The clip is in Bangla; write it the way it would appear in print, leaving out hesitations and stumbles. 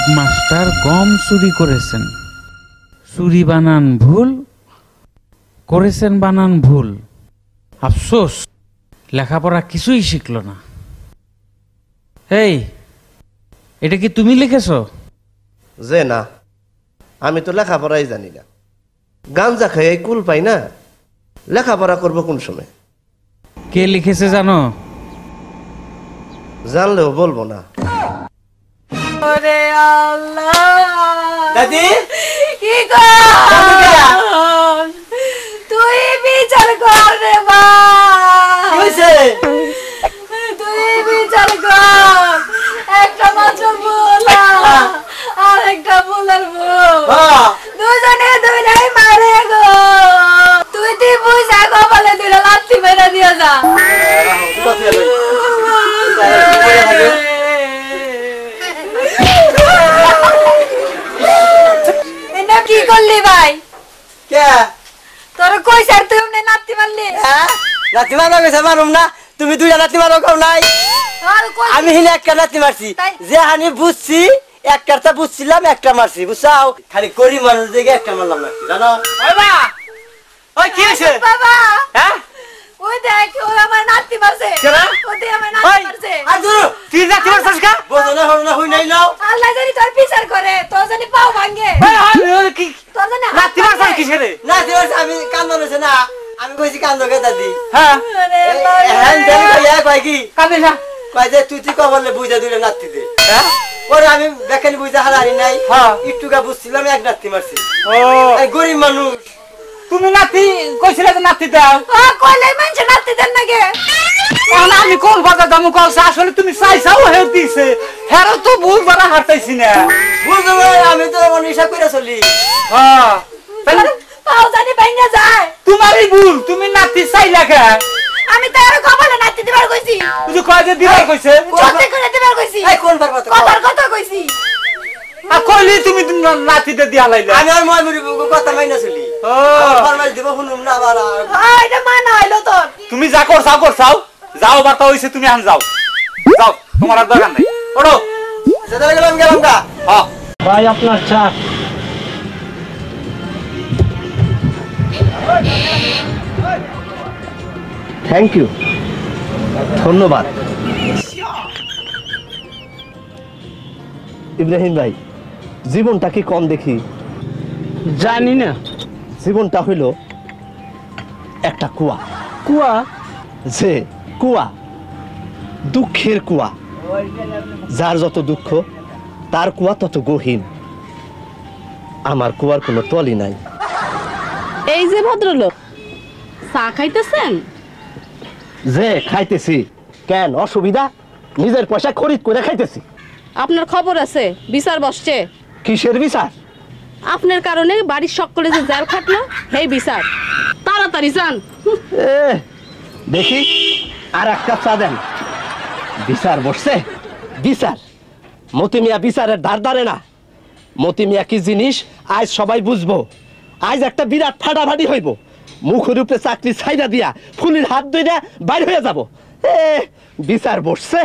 হেডমাস্টার গম চুরি করেছেন, চুরি বানান ভুল করেছেন, বানান ভুল। আফসোস লেখাপড়া কিছুই শিখল না। এই, এটা কি তুমি লিখেছো? যে না, আমি তো লেখাপড়াই জানি না। গাঞ্জা খেয়ে কুল পাই না, লেখাপড়া করবো কোন সময়? কে লিখেছে জানো? জানলেও বলবো না। ওরে আল্লাহ, দাদি কি কর? তুই বিচার কর রে মা, কি হয়েছে? তুই বিচার কর। একটা মাত্র ভুল আর একটা ভুলের ভুল, দুজনে দুই নাই মারে গো। তুই বুঝা গো বলে দিল লাত্তি মেরে দিয়ে যা। এটা কি করলি ভাই? কে তোর কই স্যার তুই এমনি নাতি মারলি? নাতি মারবা গেছে, মারুম না? তুমি দুইটা নাতি মারো কেউ নাই? আমি হিনে একটা নাতি মারছি, যে হানি বুঝছি একটা বুঝছিলাম, একটা মারছি, বুঝছাও? খালি গরিব মানুষ দেখে একটা মারলাম না, জানো? ওই কি হয়েছে বাবা? হ্যাঁ, ওই দেখ, ওই আমার নাতি মারছে। ওই আমার নাতি মারছে। আর দূর তুই নাতি মারছিস কা? বোঝো না, হলো না, হই নাই নাও। আল্লাহ জানি তোর বিচার করে, তোর জানি পাও ভাঙে। কি তোর জানি নাতি মারছিস কিসেরে? নাতি মারছিস আমি কান্দন হইছে না, আমি কইছি কান্দো কে দাদি? হ্যাঁ, হ্যাঁ দেন কইয়া কই কি কান্দে না, কই যে তুই তুই কবলে বুঝা দিলে নাতি দে। হ্যাঁ, ওরে আমি বেকানি বুঝা হারানি নাই। হ্যাঁ, একটুকা বুঝছিলাম, এক নাতি মারছি। ও এই গরিব মানুষ। তুমি নাতি কইছিলে যে নাতি দাও। কইলে মানুষ নাতি দেন নাকি? তাহলে আমি কোন কথা দাম কইছ? আসলে তুমি চাইছাও হে দিছে, হেরো তো ভুল বাড়া হাঁটাইছি না। বুঝছো আমি তো মন হিসাব করে চলি। হ্যাঁ, পাও জানি ভাঙে যায়। তোমারই ভুল, তুমি নাতি চাইলা কে? আমি তো আর কবলে নাতি দিবার কইছি। তুই কয় যে দিবার কইছে? সত্যি করে দিবার কইছি। এই কোন বার কথা? কথার কথা কইছি। আর কইলি তুমি নাতিতে দিয়া লাইলা। আমি আর মই মুড়ি কথা মাইনা চলি। ও ফরমাল দিব শুনুম না আবার। এটা মানা হইলো তোর। তুমি যা করছাও, যাও বার্তা হইছে, তুমি আন যাও, যাও, তোমার আর দরকার নাই। ওঠো। সেটা গেলাম গা। হ্যাঁ ভাই আপনার চা। থ্যাংক ইউ, ধন্যবাদ। ইব্রাহিম ভাই, জীবনটা কি কম দেখি? জানি না। জীবনটা হইল একটা কুয়া। কুয়া? যে কুয়া, দুঃখের কুয়া। যার যত দুঃখ তার কুয়া তত গহীন। আমার কুয়ার কোনো তলই নাই। এই যে ভদ্রলোক, চা খাইতেছেন? যে খাইতেছি, কেন অসুবিধা? নিজের পয়সা খরিদ করে খাইতেছি। আপনার খবর আছে, বিচার বসছে। কিসের বিচার? আপনার কারণে বাড়ির সকলে যে জেল খাটলো, সেই বিচার। তাড়াতাড়ি যান। দেখি আর এক কাপ চা দেন। বিচার বসছে? বিচার? মতি মিয়া বিচারের ধার ধারে না। মতি মিয়া কি জিনিস আজ সবাই বুঝবো। আজ একটা বিরাট ফাটাফাটি হইব। মুখের উপরে চাকরি ছাইরা দিয়া ফুলির হাত ধইরা বাইর হয়ে যাব। বিচার বসছে,